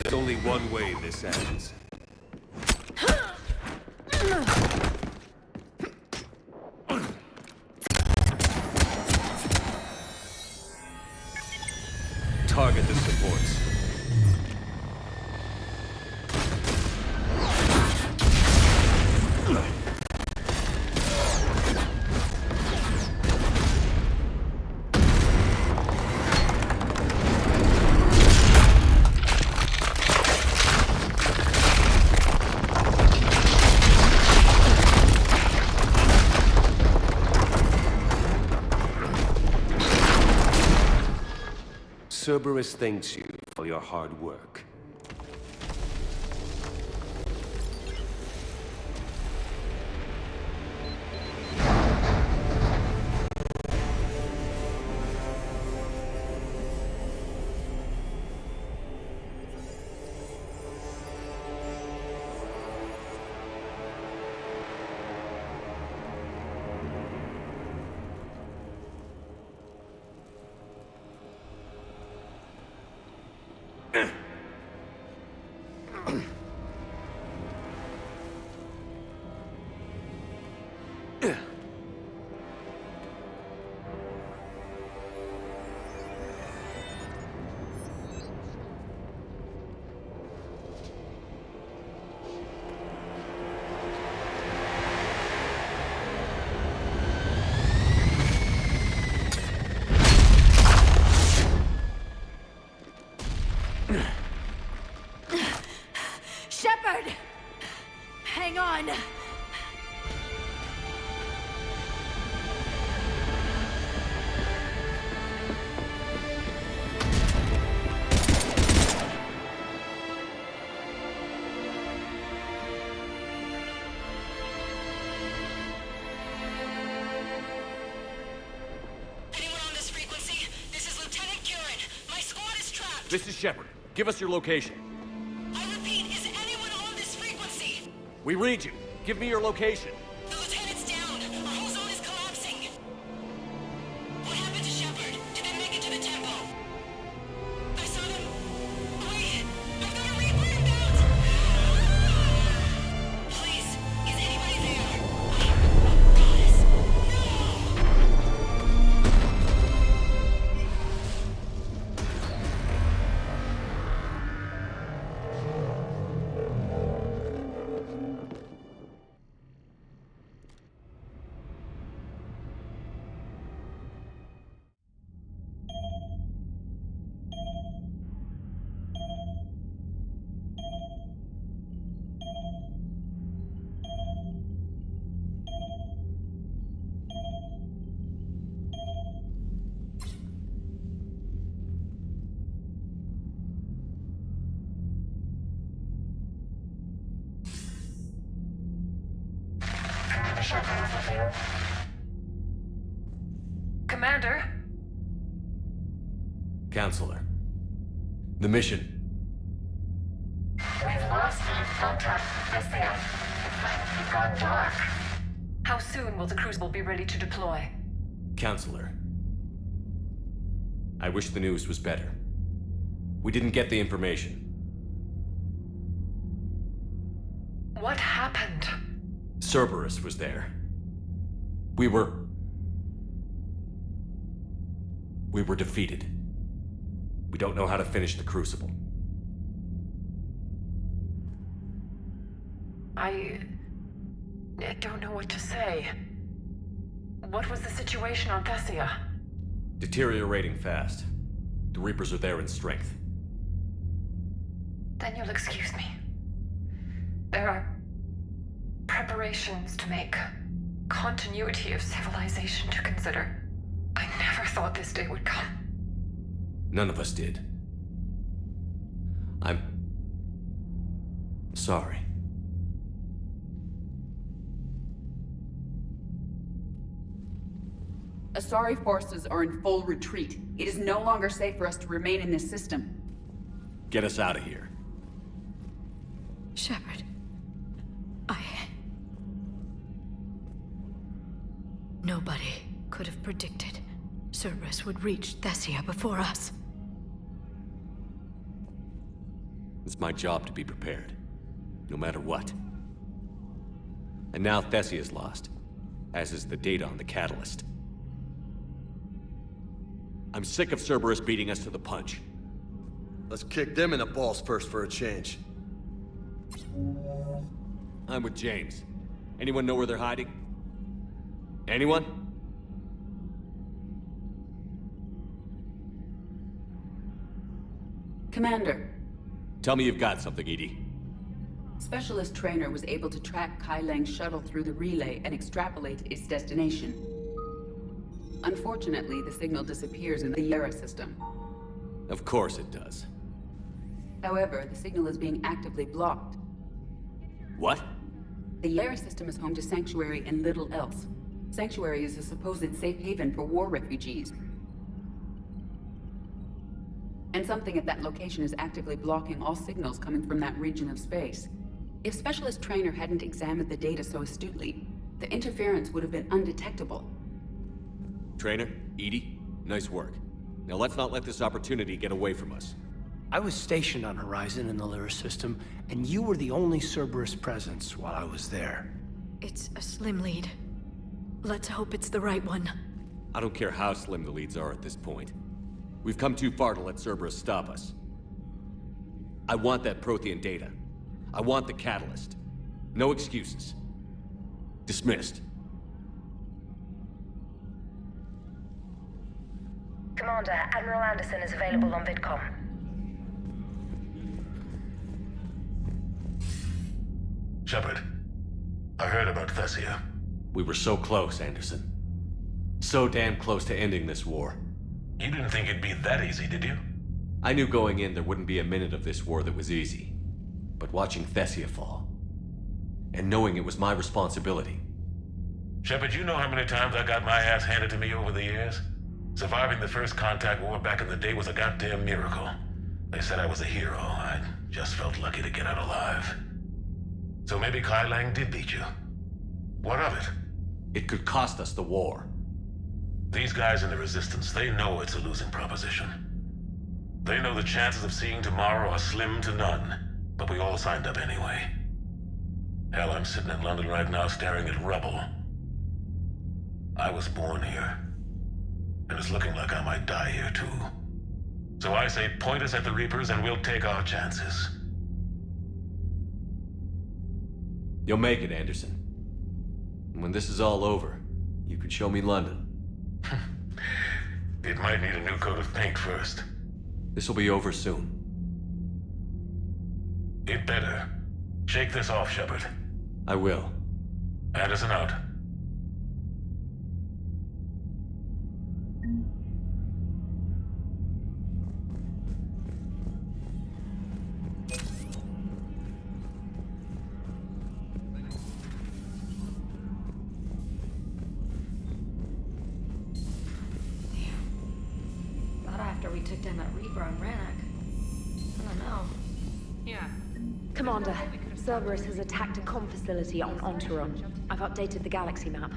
There's only one way this ends. Target the supports. Cerberus thanks you for your hard work. Shepard! Hang on! This is Shepard. Give us your location. I repeat, is anyone on this frequency? We read you. Give me your location. The lieutenant's down. Our whole zone is collapsing. What happened to Shepard? Did they make it to the temple? I saw them. Wait! I've got a Reaper inbound! Please, is anybody there? Goddess, no! Commander? Counselor. The mission. We've lost contact with Thessia. It's gone dark. How soon will the Crucible be ready to deploy? Counselor. I wish the news was better. We didn't get the information. What happened? Cerberus was there. We were defeated. We don't know how to finish the Crucible. I don't know what to say. What was the situation on Thessia? Deteriorating fast. The Reapers are there in strength. Then you'll excuse me. There are preparations to make, continuity of civilization to consider. I never thought this day would come. None of us did. I'm sorry. Asari forces are in full retreat. It is no longer safe for us to remain in this system. Get us out of here. Shepard. Nobody could have predicted Cerberus would reach Thessia before us. It's my job to be prepared, no matter what. And now Thessia's lost, as is the data on the catalyst. I'm sick of Cerberus beating us to the punch. Let's kick them in the balls first for a change. I'm with James. Anyone know where they're hiding? Anyone? Commander. Tell me you've got something, Edie. Specialist Trainer was able to track Kai Lang's shuttle through the relay and extrapolate its destination. Unfortunately, the signal disappears in the Yara system. Of course it does. However, the signal is being actively blocked. What? The Yara system is home to Sanctuary and little else. Sanctuary is a supposed safe haven for war refugees. And something at that location is actively blocking all signals coming from that region of space. If Specialist Trainer hadn't examined the data so astutely, the interference would have been undetectable. Trainer, Edie, nice work. Now let's not let this opportunity get away from us. I was stationed on Horizon in the Lyra system, and you were the only Cerberus presence while I was there. It's a slim lead. Let's hope it's the right one. I don't care how slim the leads are at this point. We've come too far to let Cerberus stop us. I want that Prothean data. I want the catalyst. No excuses. Dismissed. Commander, Admiral Anderson is available on VidCom. Shepard, I heard about Thessia. We were so close, Anderson. So damn close to ending this war. You didn't think it'd be that easy, did you? I knew going in there wouldn't be a minute of this war that was easy. But watching Thessia fall, and knowing it was my responsibility. Shepard, you know how many times I got my ass handed to me over the years? Surviving the first contact war back in the day was a goddamn miracle. They said I was a hero. I just felt lucky to get out alive. So maybe Kai Lang did beat you. What of it? It could cost us the war. These guys in the Resistance, they know it's a losing proposition. They know the chances of seeing tomorrow are slim to none. But we all signed up anyway. Hell, I'm sitting in London right now staring at rubble. I was born here. And it's looking like I might die here too. So I say point us at the Reapers and we'll take our chances. You'll make it, Anderson. And when this is all over, you can show me London. It might need a new coat of paint first. This'll be over soon. It better. Shake this off, Shepard. I will. Anderson out. after we took down that Reaper on Rannoch. I don't know. Yeah. Commander, Cerberus has attacked a comm facility on Ontaron. I've updated the galaxy map.